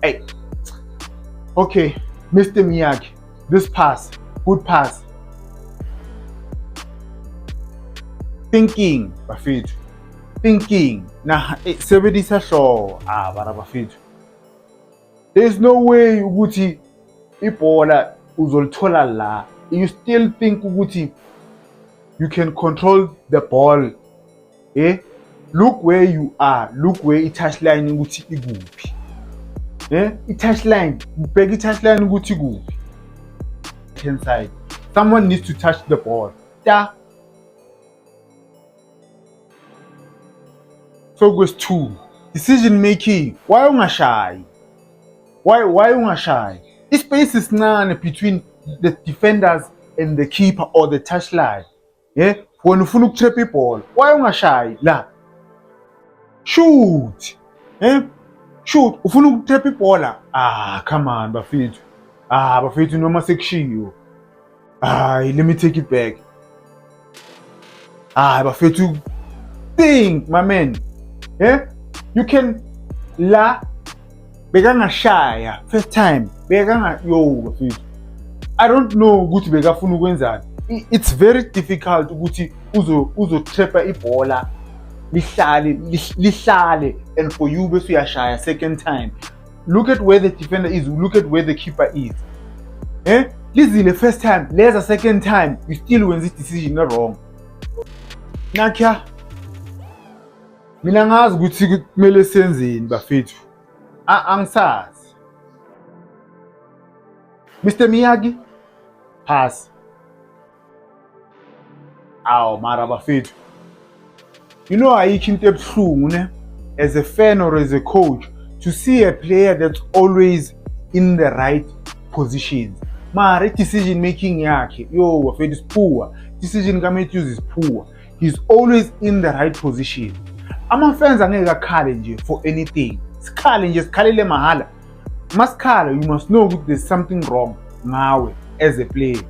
Hey, okay, Mr. Miyagi, this pass, good pass. Thinking, bafethu. Thinking. Nah, sebenzisa hloko. Bara bafethu. There's no way ukuthi ibhola uzolithola la. You still think ukuthi you can control the ball. Eh? Look where you are. Look where i-touchline ukuthi ikuphi. I-touchline. Bheka i-touchline ukuthi ikuphi. Hand side. Someone needs to touch the ball. Da. So goes 2. Decision making. Why ungashayi? Why ungashayi? Space is none between the defenders and the keeper or the touchline. Yeah? When ufuna ukutrap iball, why ungashayi la? Shoot. Shoot. Ufuna ukutrap iball. Come on, bafethu. Bafethu noma sekushiyo. Let me take it back. Bafethu, think, my man. Yeah? You can la bekangashaya first time bafethu. I don't know ukuthi bekafuna ukwenzani. It's very difficult ukuthi uzotrappa ibhola lihlale and for you bese uyashaya second time. Look at where the defender is, look at where the keeper is. Lizile first time, leza second time, you still wenza decision wrong. Nakya mina ngazi ukuthi kumele senzeni bafethu. Angisazi. Mr. Miyagi, pass. Mara bafethu. You know ayikho into ebuhlungu ne as a fan or as a coach to see a player that's always in the right positions. Mara decision making yakhe bafethu is poor. Decision ka-Matthews is poor. He's always in the right position. Ama-fans angeke akhale nje for anything. Sikhale nje, sikhalele mahala. Masikhala, you must know that there's something wrong ngawe as a player.